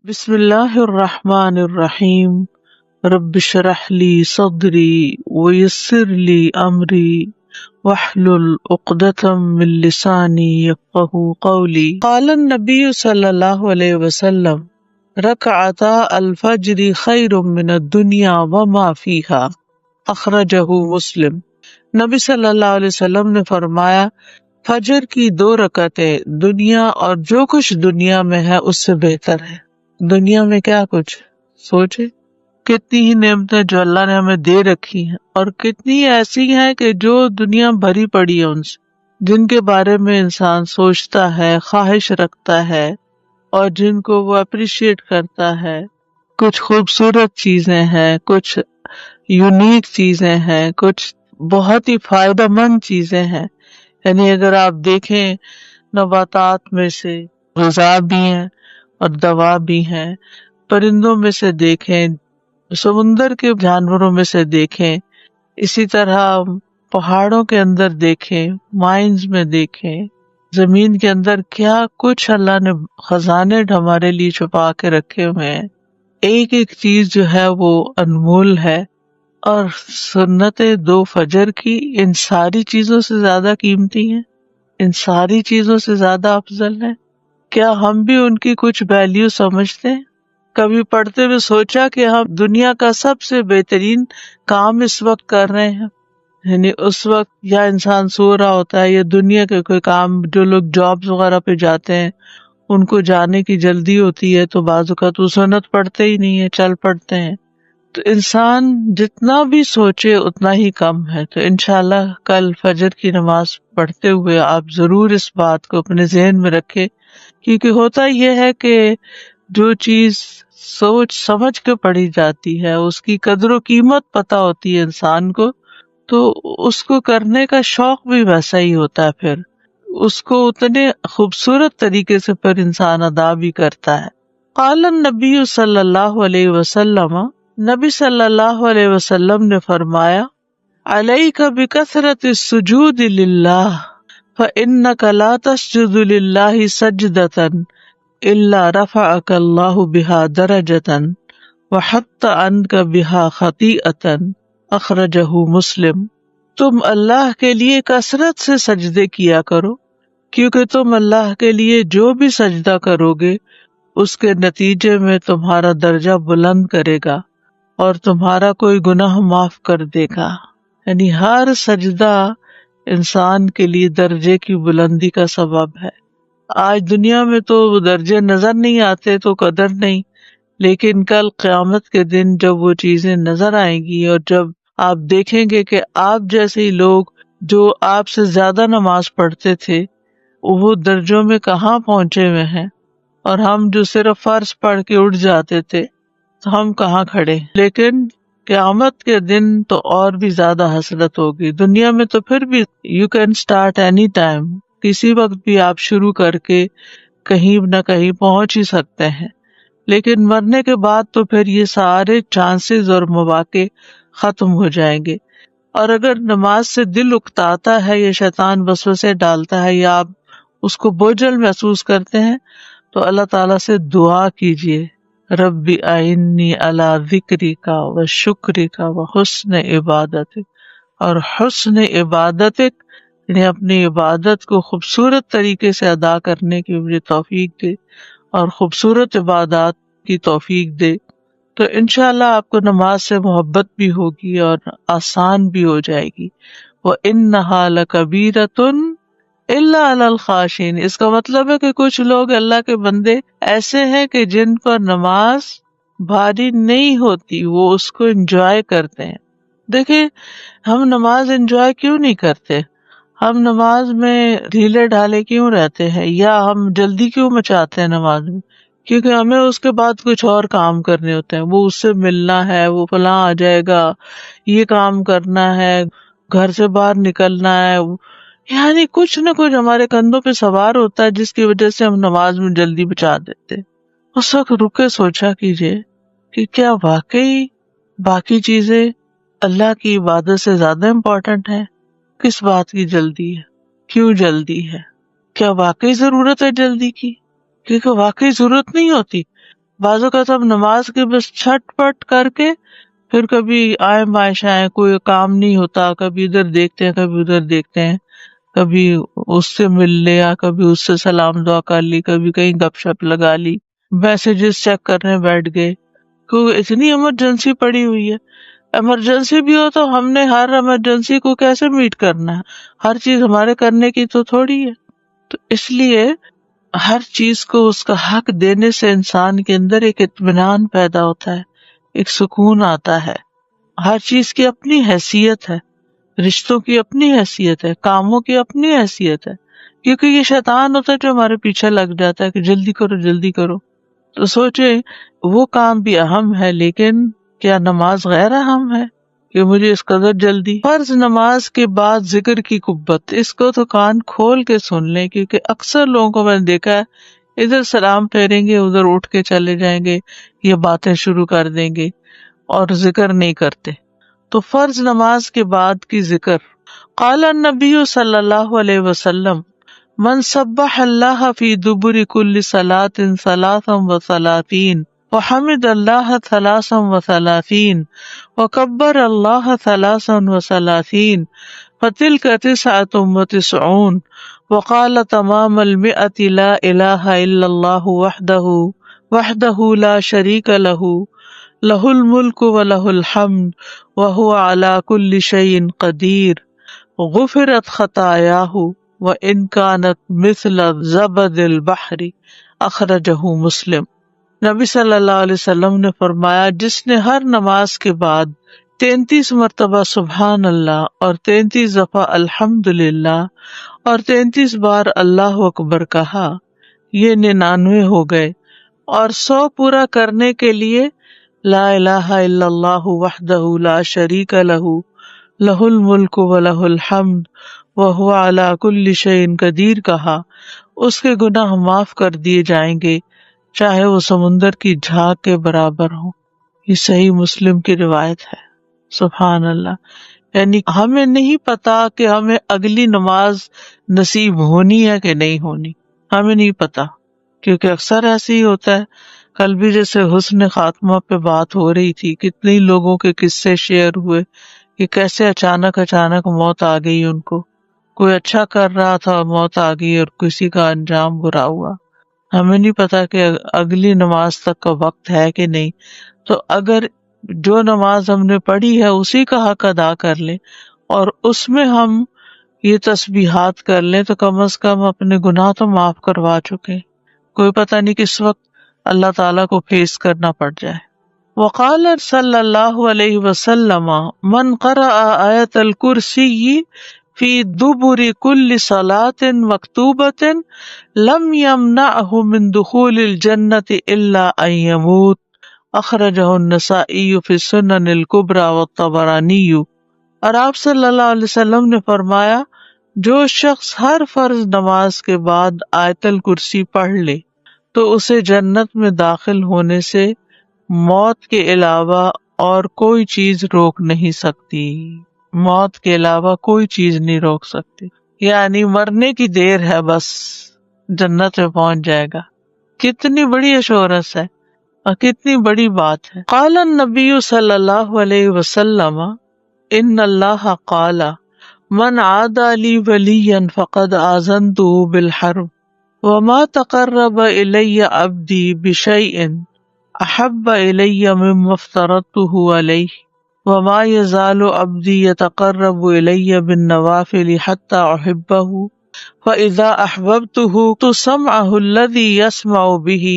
بسم اللہ الرحمن الرحیم رب اشرح لی صدری ویسر لی امری واحلل عقدۃ من لسانی یفقہوا قولی قال النبی صلی اللہ علیہ وسلم رکعتا الفجر خیر من الدنیا وما فیہا اخرجہ مسلم۔ نبی صلی اللہ علیہ وسلم نے فرمایا فجر کی 2 رکعتیں دنیا اور جو کچھ دنیا میں ہے اس سے بہتر ہے۔ دنیا میں کیا کچھ سوچے، کتنی ہی نعمتیں جو اللہ نے ہمیں دے رکھی ہیں اور کتنی ایسی ہیں کہ جو دنیا بھری پڑی ہے ان سے، جن کے بارے میں انسان سوچتا ہے، خواہش رکھتا ہے اور جن کو وہ اپریشیٹ کرتا ہے۔ کچھ خوبصورت چیزیں ہیں، کچھ یونیک چیزیں ہیں، کچھ بہت ہی فائدہ مند چیزیں ہیں۔ یعنی اگر آپ دیکھیں نباتات میں سے غذا بھی ہیں اور دوا بھی ہیں، پرندوں میں سے دیکھیں، سمندر کے جانوروں میں سے دیکھیں، اسی طرح پہاڑوں کے اندر دیکھیں، مائنز میں دیکھیں، زمین کے اندر کیا کچھ اللہ نے خزانے ہمارے لیے چھپا کے رکھے ہوئے ہیں۔ ایک ایک چیز جو ہے وہ انمول ہے، اور سنت 2 فجر کی ان ساری چیزوں سے زیادہ قیمتی ہیں، ان ساری چیزوں سے زیادہ افضل ہیں۔ کیا ہم بھی ان کی کچھ ویلیو سمجھتے ہیں؟ کبھی پڑھتے ہوئے سوچا کہ ہم دنیا کا سب سے بہترین کام اس وقت کر رہے ہیں؟ یعنی اس وقت یا انسان سو رہا ہوتا ہے یا دنیا کے کوئی کام، جو لوگ جابز وغیرہ پہ جاتے ہیں ان کو جانے کی جلدی ہوتی ہے تو بعض اوقات وہ سنت پڑھتے ہی نہیں ہے، چل پڑتے ہیں۔ تو انسان جتنا بھی سوچے اتنا ہی کم ہے۔ تو انشاءاللہ کل فجر کی نماز پڑھتے ہوئے آپ ضرور اس بات کو اپنے ذہن میں رکھیں، کیونکہ ہوتا یہ ہے کہ جو چیز سوچ سمجھ کے پڑھی جاتی ہے اس کی قدر و قیمت پتہ ہوتی ہے انسان کو، تو اس کو کرنے کا شوق بھی ویسا ہی ہوتا ہے، پھر اس کو اتنے خوبصورت طریقے سے پھر انسان ادا بھی کرتا ہے۔ قال النبی صلی اللہ علیہ وسلم، نبی صلی اللہ علیہ وسلم نے فرمایا علیک بکثرت السجود للہ فإنک لا تسجد للہ سجدۃ الا رفعک اللہ بہا درجۃ وحط عنک بہا خطیئۃ، اخرجہ مسلم۔ تم اللہ کے لیے کثرت سے سجدے کیا کرو، کیونکہ تم اللہ کے لیے جو بھی سجدہ کرو گے اس کے نتیجے میں تمہارا درجہ بلند کرے گا اور تمہارا کوئی گناہ معاف کر دے گا۔ یعنی ہر سجدہ انسان کے لیے درجے کی بلندی کا سبب ہے۔ آج دنیا میں تو درجے نظر نہیں آتے تو قدر نہیں، لیکن کل قیامت کے دن جب وہ چیزیں نظر آئیں گی اور جب آپ دیکھیں گے کہ آپ جیسے ہی لوگ جو آپ سے زیادہ نماز پڑھتے تھے وہ درجوں میں کہاں پہنچے ہوئے ہیں، اور ہم جو صرف فرض پڑھ کے اٹھ جاتے تھے تو ہم کہاں کھڑے۔ لیکن قیامت کے دن تو اور بھی زیادہ حسرت ہوگی۔ دنیا میں تو پھر بھی you can start any time, کسی وقت بھی آپ شروع کر کے کہیں نہ کہیں پہنچ ہی سکتے ہیں، لیکن مرنے کے بعد تو پھر یہ سارے چانسز اور مواقع ختم ہو جائیں گے۔ اور اگر نماز سے دل اکتاتا ہے یا شیطان وسوسے ڈالتا ہے یا آپ اس کو بوجھل محسوس کرتے ہیں تو اللہ تعالیٰ سے دعا کیجیے، رب اعنی علی ذکرک و شکرک و حسن عبادتک، اور حسن عبادتک یعنی اپنی عبادت کو خوبصورت طریقے سے ادا کرنے کی مجھے توفیق دے اور خوبصورت عبادات کی توفیق دے، تو انشاءاللہ آپ کو نماز سے محبت بھی ہوگی اور آسان بھی ہو جائے گی۔ وَإِنَّهَا لَكَبِيرَةٌ إِلَّا عَلَى الْخَاشِعِينَ، اس کا مطلب ہے کہ کچھ لوگ اللہ کے بندے ایسے ہیں کہ جن پر نماز بھاری نہیں ہوتی، وہ اس کو انجوائے کرتے ہیں۔ دیکھیں ہم نماز انجوائے کیوں نہیں کرتے؟ ہم نماز میں ڈھیلے ڈھالے کیوں رہتے ہیں یا ہم جلدی کیوں مچاتے ہیں نماز میں؟ کیونکہ ہمیں اس کے بعد کچھ اور کام کرنے ہوتے ہیں، وہ اس سے ملنا ہے، وہ فلاں آ جائے گا، یہ کام کرنا ہے، گھر سے باہر نکلنا ہے، یعنی کچھ نہ کچھ ہمارے کندھوں پہ سوار ہوتا ہے جس کی وجہ سے ہم نماز میں جلدی بچا دیتے۔ اس وقت رکے سوچا کیجئے کہ کیا واقعی باقی چیزیں اللہ کی عبادت سے زیادہ امپورٹنٹ ہیں؟ کس بات کی جلدی ہے؟ کیوں جلدی ہے؟ کیا واقعی ضرورت ہے جلدی کی؟ کیونکہ واقعی ضرورت نہیں ہوتی، بعض اوقات ہم نماز کے بس چھٹ پٹ کر کے پھر کبھی آئے معاش آئے، کوئی کام نہیں ہوتا، کبھی ادھر دیکھتے ہیں کبھی ادھر دیکھتے ہیں، کبھی اس سے مل لیا، کبھی اس سے سلام دعا کر لی، کبھی کہیں گپ شپ لگا لی، میسجز چیک کرنے بیٹھ گئے، کیونکہ اتنی ایمرجنسی پڑی ہوئی ہے۔ ایمرجنسی بھی ہو تو ہم نے ہر ایمرجنسی کو کیسے میٹ کرنا ہے؟ ہر چیز ہمارے کرنے کی تو تھوڑی ہے۔ تو اس لیے ہر چیز کو اس کا حق دینے سے انسان کے اندر ایک اطمینان پیدا ہوتا ہے، ایک سکون آتا ہے۔ ہر چیز کی اپنی حیثیت ہے، رشتوں کی اپنی حیثیت ہے، کاموں کی اپنی حیثیت ہے، کیونکہ یہ شیطان ہوتا ہے جو ہمارے پیچھے لگ جاتا ہے کہ جلدی کرو جلدی کرو۔ تو سوچے وہ کام بھی اہم ہے، لیکن کیا نماز غیر اہم ہے کہ مجھے اس قدر جلدی؟ فرض نماز کے بعد ذکر کی قوت، اس کو تو کان کھول کے سن لیں، کیونکہ اکثر لوگوں کو میں نے دیکھا ہے ادھر سلام پھیریں گے ادھر اٹھ کے چلے جائیں گے، یہ باتیں شروع کر دیں گے اور ذکر نہیں کرتے۔ تو فرض نماز کے بعد کی ذکر، قال النبی صلی اللہ علیہ وسلم من سبح اللہ فی دبر کل صلاۃ ثلاثا وثلاثین وحمد اللہ ثلاثا وثلاثین وکبر اللہ ثلاثا وثلاثین فتلک تسعۃ وتسعون وقال تمام المئۃ لا الہ الا اللہ وحدہ لا شریک لہ لہ الملک ولہ الحمد وہو علی کل شیء قدیر غفرت خطایاہ وإن كانت مثل زبد البحر اخرجہ مسلم۔ نبی صلی اللہ علیہ وسلم نے فرمایا جس نے ہر نماز کے بعد 33 مرتبہ سبحان اللہ اور 33 دفعہ الحمدللہ اور 33 بار اللہ اکبر کہا، یہ 99 ہو گئے، اور 100 پورا کرنے کے لیے لا الہ الا اللہ وحدہ لا شریک لہ لہ الملک ولہ الحمد وہو علی کل شیء قدیر کہا، اس کے گناہ معاف کر دیے جائیں گے چاہے وہ سمندر کی جھاگ کے برابر ہوں۔ یہ صحیح مسلم کی روایت ہے۔ سبحان اللہ، یعنی ہمیں نہیں پتا کہ ہمیں اگلی نماز نصیب ہونی ہے کہ نہیں ہونی، ہمیں نہیں پتا، کیونکہ اکثر ایسے ہی ہوتا ہے۔ کل بھی جیسے حسن خاتمہ پہ بات ہو رہی تھی، کتنی لوگوں کے قصے شیئر ہوئے کہ کیسے اچانک موت آ گئی ان کو، کوئی اچھا کر رہا تھا موت آ گئی اور کسی کا انجام برا ہوا۔ ہمیں نہیں پتا کہ اگلی نماز تک کا وقت ہے کہ نہیں، تو اگر جو نماز ہم نے پڑھی ہے اسی کا حق ادا کر لیں اور اس میں ہم یہ تسبیحات کر لیں تو کم از کم اپنے گناہ تو معاف کروا چکے، کوئی پتہ نہیں کس وقت اللہ تعالیٰ کو فیس کرنا پڑ جائے۔ وقال صلی اللہ علیہ وسلم من قرأ آیت الکرسی فی دبر کل صلاۃ مکتوبۃ لم یمنعہ من دخول الجنۃ الا ان یموت، اخرجہ النسائی فی السنن الکبری والطبرانی۔ اور آپ صلی اللہ علیہ وسلم نے فرمایا جو شخص ہر فرض نماز کے بعد آیت الکرسی پڑھ لے تو اسے جنت میں داخل ہونے سے موت کے علاوہ اور کوئی چیز روک نہیں سکتی، موت کے علاوہ کوئی چیز نہیں روک سکتی، یعنی مرنے کی دیر ہے، بس جنت میں پہنچ جائے گا۔ کتنی بڑی ایشورنس ہے اور کتنی بڑی بات ہے۔ قال النبی صلی اللہ علیہ وسلم ان اللہ قال من عادى لي وليا فقد آذنته بالحرب وما تقرب إلي عبدي بشيء أحب إلي مما افترضته عليه وما يزال عبدي يتقرب إلي بالنوافل حتى أحبه فإذا أحببته كنت سمعه الذي يسمع به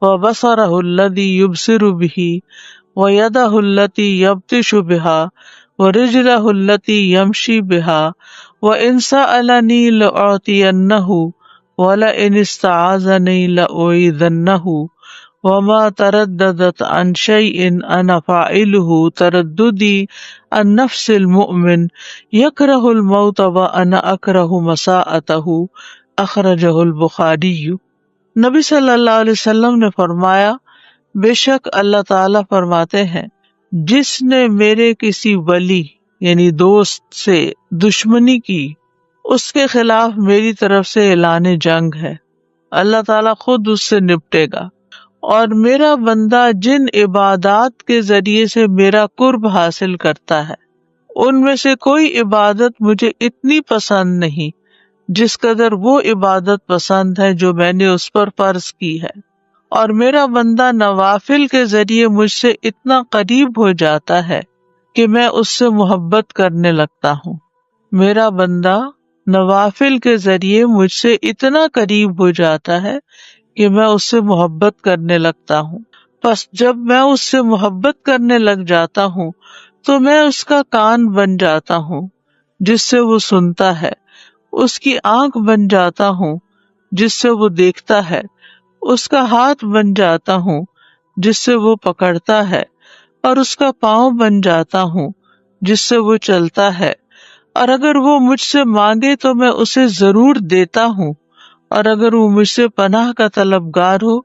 وبصره الذي يبصر به ويده التي يبطش بها ورجله التي يمشي بها وإن سألني لأعطينه ولئن استعاذني لأعيذنه وما ترددت عن شيء أنا فاعله ترددي عن نفس المؤمن يكره الموت وأنا أكره مساءته، اخرجہ البخاری۔ نبی صلی اللہ علیہ وسلم نے فرمایا بے شک اللہ تعالیٰ فرماتے ہیں جس نے میرے کسی ولی یعنی دوست سے دشمنی کی اس کے خلاف میری طرف سے اعلان جنگ ہے، اللہ تعالیٰ خود اس سے نپٹے گا، اور میرا بندہ جن عبادات کے ذریعے سے میرا قرب حاصل کرتا ہے ان میں سے کوئی عبادت مجھے اتنی پسند نہیں جس قدر وہ عبادت پسند ہے جو میں نے اس پر فرض کی ہے، اور میرا بندہ نوافل کے ذریعے مجھ سے اتنا قریب ہو جاتا ہے کہ میں اس سے محبت کرنے لگتا ہوں۔ میرا بندہ نوافل کے ذریعے مجھ سے اتنا قریب ہو جاتا ہے کہ میں اس سے محبت کرنے لگتا ہوں، پس جب میں اس سے محبت کرنے لگ جاتا ہوں تو میں اس کا کان بن جاتا ہوں جس سے وہ سنتا ہے، اس کی آنکھ بن جاتا ہوں جس سے وہ دیکھتا ہے، اس کا ہاتھ بن جاتا ہوں جس سے وہ پکڑتا ہے، اور اس کا پاؤں بن جاتا ہوں جس سے وہ چلتا ہے، اور اگر وہ مجھ سے مانگے تو میں اسے ضرور دیتا ہوں، اور اگر وہ مجھ سے پناہ کا طلبگار ہو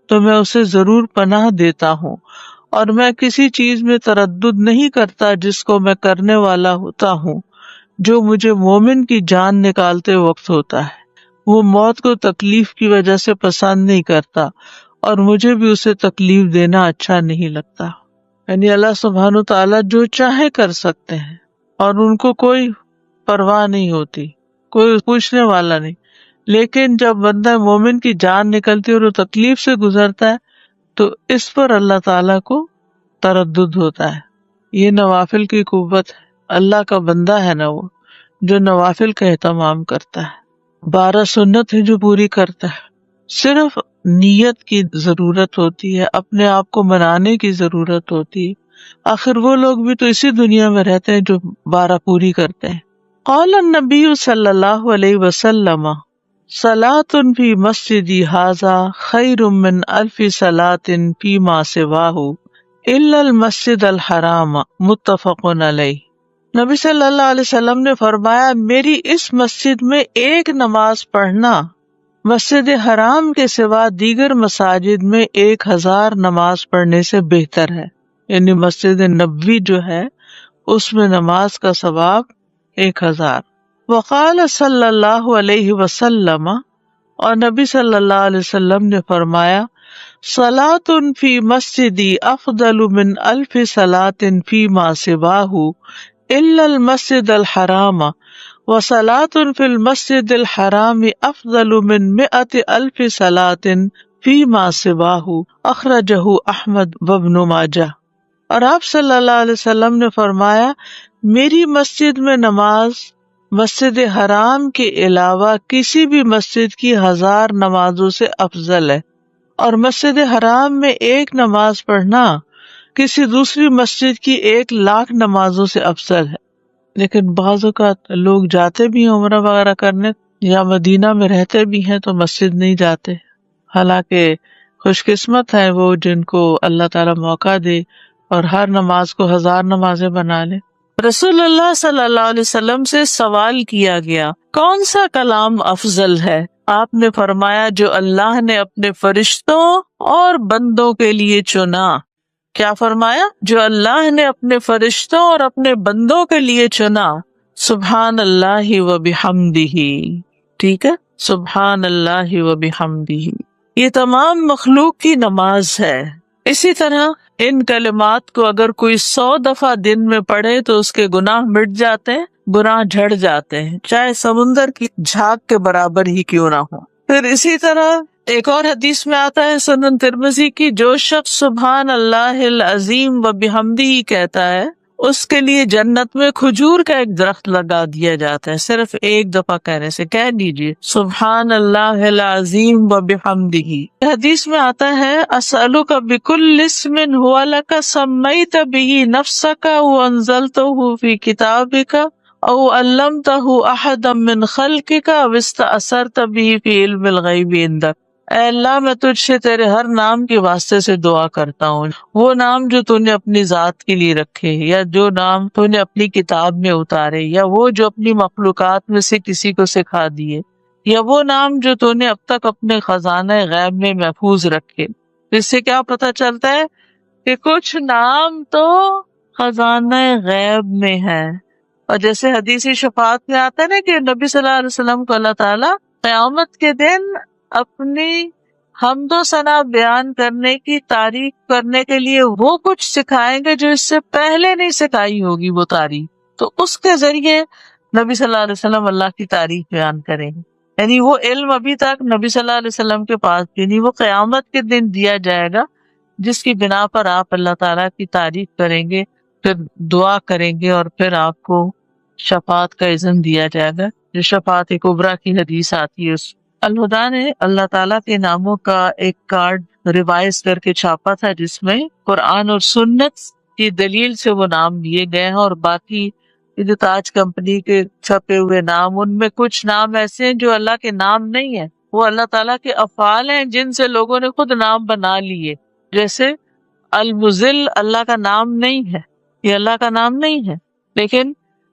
تو میں اسے ضرور پناہ دیتا ہوں، اور میں کسی چیز میں تردد نہیں کرتا جس کو میں کرنے والا ہوتا ہوں جو مجھے مومن کی جان نکالتے وقت ہوتا ہے۔ وہ موت کو تکلیف کی وجہ سے پسند نہیں کرتا اور مجھے بھی اسے تکلیف دینا اچھا نہیں لگتا۔ یعنی اللہ سبحانہ تعالیٰ جو چاہے کر سکتے ہیں اور ان کو کوئی پرواہ نہیں ہوتی، کوئی پوچھنے والا نہیں، لیکن جب بندہ مومن کی جان نکلتی اور وہ تکلیف سے گزرتا ہے تو اس پر اللہ تعالیٰ کو تردد ہوتا ہے۔ یہ نوافل کی قوت ہے، اللہ کا بندہ ہے نا وہ جو نوافل کا اہتمام کرتا ہے، 12 سنت ہے جو پوری کرتا ہے۔ صرف نیت کی ضرورت ہوتی ہے، اپنے آپ کو منانے کی ضرورت ہوتی ہے، آخر وہ لوگ بھی تو اسی دنیا میں رہتے ہیں جو 12 پوری کرتے ہیں۔ قال النبی صلی اللہ علیہ وسلم صلاۃ فی مسجدی ھذا خیر من 1000 صلاۃ فیما سواہ الا المسجد الحرام، متفق علیہ۔ نبی صلی اللہ علیہ وسلم نے فرمایا میری اس مسجد میں ایک نماز پڑھنا مسجد حرام کے سوا دیگر مساجد میں 1000 نماز پڑھنے سے بہتر ہے۔ یعنی مسجد نبوی جو ہے اس میں نماز کا ثواب 1000۔ وقال صلی اللہ علیہ وسلم، اور نبی صلی اللہ علیہ وسلم نے فرمایا صلاۃ فی مسجدی افضل من 1000 صلاۃ فیما سواہ الا المسجد الحرام، وصلاۃ فی المسجد الحرام افضل من 100,000 صلاۃ فیما سواہ، اخرجہ احمد وابن ماجہ۔ اور آپ صلی اللہ علیہ وسلم نے فرمایا میری مسجد میں نماز مسجد حرام کے علاوہ کسی بھی مسجد کی 1000 نمازوں سے افضل ہے، اور مسجد حرام میں ایک نماز پڑھنا کسی دوسری مسجد کی 1,00,000 نمازوں سے افضل ہے۔ لیکن بعض اوقات لوگ جاتے بھی ہیں عمرہ وغیرہ کرنے یا مدینہ میں رہتے بھی ہیں تو مسجد نہیں جاتے، حالانکہ خوش قسمت ہے وہ جن کو اللہ تعالیٰ موقع دے اور ہر نماز کو 1000 نمازیں بنا لے۔ رسول اللہ صلی اللہ علیہ وسلم سے سوال کیا گیا کون سا کلام افضل ہے؟ آپ نے فرمایا جو اللہ نے اپنے فرشتوں اور بندوں کے لیے چنا۔ کیا فرمایا؟ جو اللہ نے اپنے فرشتوں اور اپنے بندوں کے لیے چنا۔ سبحان اللہ و بحمدہ، ٹھیک ہے، سبحان اللہ و بحمدہ، یہ تمام مخلوق کی نماز ہے۔ اسی طرح ان کلمات کو اگر کوئی 100 دفعہ دن میں پڑھے تو اس کے گناہ مٹ جاتے ہیں، گناہ جھڑ جاتے ہیں، چاہے سمندر کی جھاگ کے برابر ہی کیوں نہ ہو۔ پھر اسی طرح ایک اور حدیث میں آتا ہے سنن ترمذی کی، جو شخص سبحان اللہ العظیم و بحمدہ کہتا ہے اس کے لیے جنت میں کھجور کا ایک درخت لگا دیا جاتا ہے، صرف ایک دفعہ کہنے سے۔ کہہ دیجیے سبحان اللہ العظیم و بحمدہ۔ حدیث میں آتا ہے اسألک بکل اسم هو لک سمیت به نفسک وانزلتہ فی کتابک او علمتہ احدا من خلقک او استأثرت به فی علم الغیب عندک۔ اے اللہ میں تجھ سے تیرے ہر نام کے واسطے سے دعا کرتا ہوں، وہ نام جو تو نے اپنی ذات کے لیے رکھے، یا جو نام تو نے اپنی کتاب میں اتارے، یا وہ جو اپنی مخلوقات میں سے کسی کو سکھا دیے، یا وہ نام جو تو نے اب تک اپنے خزانہ غیب میں محفوظ رکھے۔ اس سے کیا پتہ چلتا ہے کہ کچھ نام تو خزانہ غیب میں ہے، اور جیسے حدیثی شفاعت میں آتا ہے نا کہ نبی صلی اللہ علیہ وسلم کو اللہ تعالیٰ قیامت کے دن اپنی حمد و ثنا بیان کرنے کی تعریف کرنے کے لیے وہ کچھ سکھائیں گے جو اس سے پہلے نہیں سکھائی ہوگی وہ تعریف، تو اس کے ذریعے نبی صلی اللہ علیہ وسلم اللہ کی تعریف بیان کریں گے. یعنی وہ علم ابھی تک نبی صلی اللہ علیہ وسلم کے پاس بھی نہیں، وہ قیامت کے دن دیا جائے گا، جس کی بنا پر آپ اللہ تعالیٰ کی تعریف کریں گے، پھر دعا کریں گے، اور پھر آپ کو شفاعت کا اذن دیا جائے گا، جو شفاعت کبریٰ کی حدیث آتی ہے. اس الہدا نے اللہ تعالیٰ کے ناموں کا ایک کارڈ ریوائز کر کے چھاپا تھا، جس میں قرآن اور سنت کی دلیل سے وہ نام لیے گئے ہیں، اور باقی یہ جو تاج کمپنی کے چھپے ہوئے نام، ان میں کچھ نام ایسے ہیں جو اللہ کے نام نہیں ہیں، وہ اللہ تعالیٰ کے افعال ہیں جن سے لوگوں نے خود نام بنا لیے. جیسے المذل اللہ کا نام نہیں ہے، یہ اللہ کا نام نہیں ہے، لیکن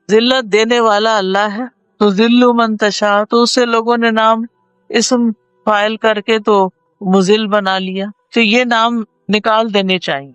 ذلت دینے والا اللہ ہے، تو ذل من تشاء، تو اس سے لوگوں نے نام اسم فائل کر کے تو مذل بنا لیا. تو یہ نام نکال دینے چاہیے.